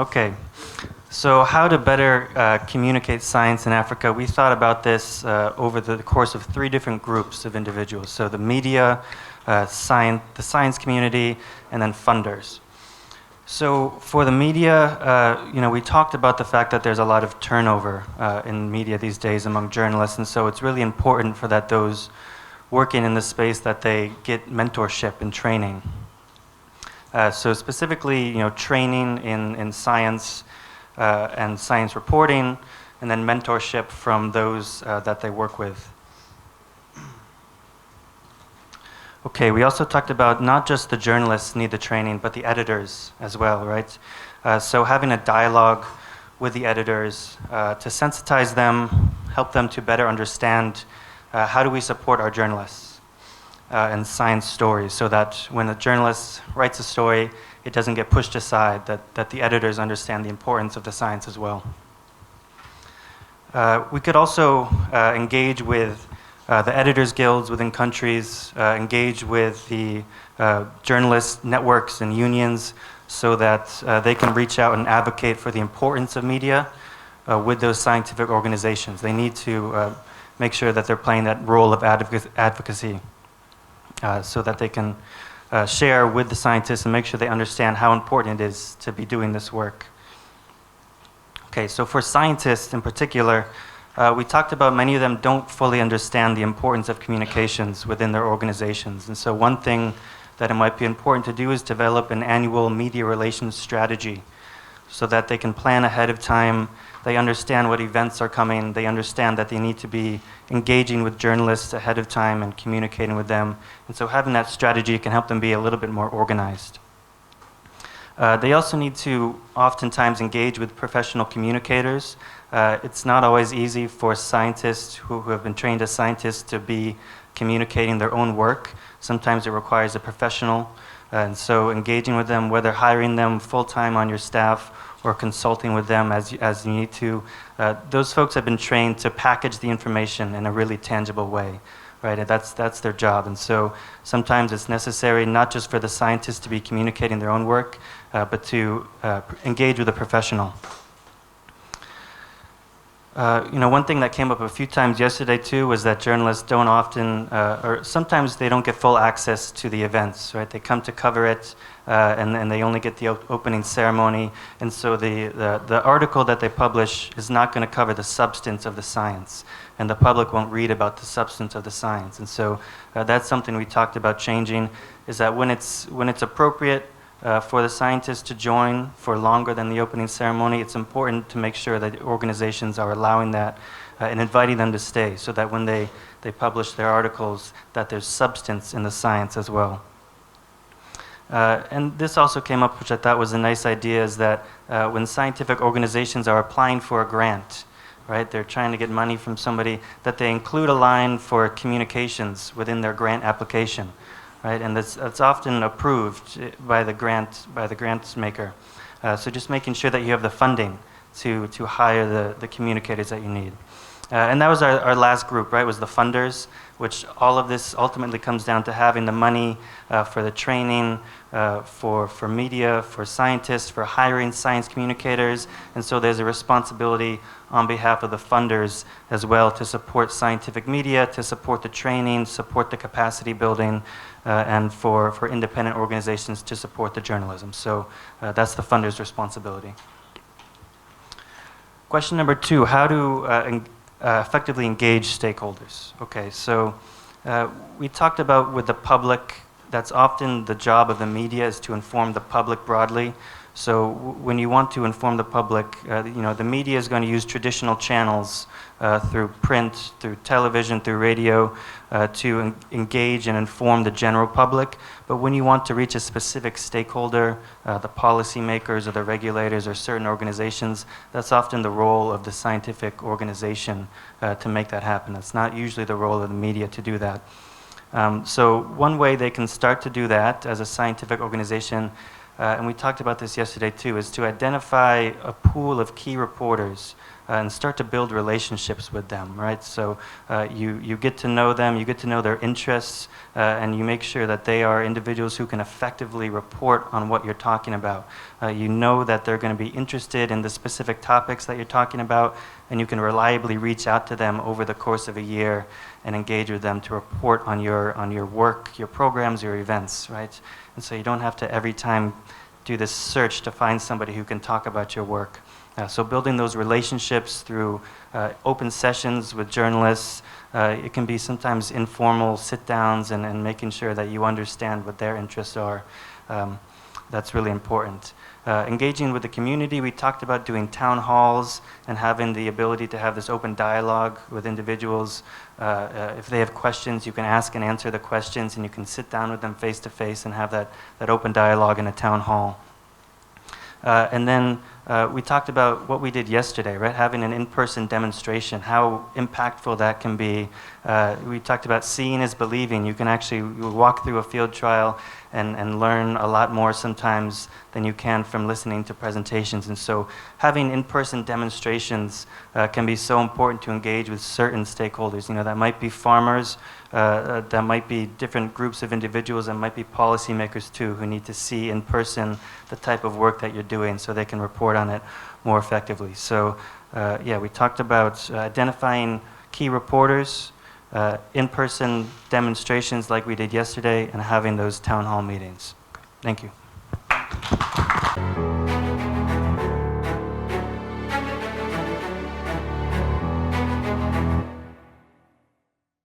Okay, so how to better communicate science in Africa? We thought about this over the course of 3 different groups of individuals. So the media, the science community, and then funders. So for the media, we talked about the fact that there's a lot of turnover in media these days among journalists, and so it's really important for that those working in this space that they get mentorship and training. So specifically, training in science and science reporting, and then mentorship from those that they work with. Okay, we also talked about not just the journalists need the training, but the editors as well, right? So having a dialogue with the editors to sensitize them, help them to better understand how do we support our journalists and science stories, so that when a journalist writes a story, it doesn't get pushed aside, that the editors understand the importance of the science as well. We could also engage with the editors' guilds within countries, engage with the journalist networks and unions so that they can reach out and advocate for the importance of media with those scientific organizations. They need to make sure that they're playing that role of advocacy so that they can share with the scientists and make sure they understand how important it is to be doing this work. Okay, so for scientists in particular, we talked about many of them don't fully understand the importance of communications within their organizations. And so one thing that it might be important to do is develop an annual media relations strategy so that they can plan ahead of time, they understand what events are coming, they understand that they need to be engaging with journalists ahead of time and communicating with them. And so having that strategy can help them be a little bit more organized. They also need to oftentimes engage with professional communicators. It's not always easy for scientists who have been trained as scientists to be communicating their own work. Sometimes it requires a professional. And so engaging with them, whether hiring them full-time on your staff or consulting with them as you need to, those folks have been trained to package the information in a really tangible way, right? And that's their job. And so sometimes it's necessary not just for the scientists to be communicating their own work, but to engage with a professional. One thing that came up a few times yesterday too was that journalists don't often, or sometimes they don't get full access to the events, right? They come to cover it, and they only get the opening ceremony, and so the article that they publish is not going to cover the substance of the science, and the public won't read about the substance of the science. And so that's something we talked about changing, is that when it's appropriate for the scientists to join for longer than the opening ceremony, it's important to make sure that organizations are allowing that and inviting them to stay, so that when they publish their articles, that there's substance in the science as well. And this also came up, which I thought was a nice idea, is that when scientific organizations are applying for a grant, right, they're trying to get money from somebody, that they include a line for communications within their grant application. Right, and that's often approved by the grants maker. So just making sure that you have the funding to hire the communicators that you need. And that was our last group, right, was the funders, which all of this ultimately comes down to having the money for the training, for media, for scientists, for hiring science communicators. And so there's a responsibility on behalf of the funders as well to support scientific media, to support the training, support the capacity building, and for independent organizations to support the journalism. So that's the funders' responsibility. Question number 2, how to effectively engage stakeholders. Okay, so we talked about with the public, that's often the job of the media, is to inform the public broadly. So when you want to inform the public, the media is going to use traditional channels through print, through television, through radio, to engage and inform the general public. But when you want to reach a specific stakeholder, the policymakers or the regulators or certain organizations, that's often the role of the scientific organization to make that happen. It's not usually the role of the media to do that. So one way they can start to do that as a scientific organization, and we talked about this yesterday too, is to identify a pool of key reporters and start to build relationships with them, right? So you get to know them, you get to know their interests, and you make sure that they are individuals who can effectively report on what you're talking about. You know that they're going to be interested in the specific topics that you're talking about, and you can reliably reach out to them over the course of a year and engage with them to report on your work, your programs, your events, right? And so you don't have to every time do this search to find somebody who can talk about your work. So building those relationships through open sessions with journalists, it can be sometimes informal sit-downs and making sure that you understand what their interests are. That's really important. Engaging with the community, we talked about doing town halls and having the ability to have this open dialogue with individuals. If they have questions, you can ask and answer the questions, and you can sit down with them face to face and have that open dialogue in a town hall. And then we talked about what we did yesterday, right? Having an in-person demonstration, how impactful that can be. We talked about seeing is believing. You can actually walk through a field trial and learn a lot more sometimes than you can from listening to presentations. And so having in-person demonstrations can be so important to engage with certain stakeholders. You know, that might be farmers, that might be different groups of individuals, that might be policymakers too, who need to see in person the type of work that you're doing so they can report on it more effectively. So yeah, we talked about identifying key reporters, in-person demonstrations like we did yesterday, and having those town hall meetings. Thank you.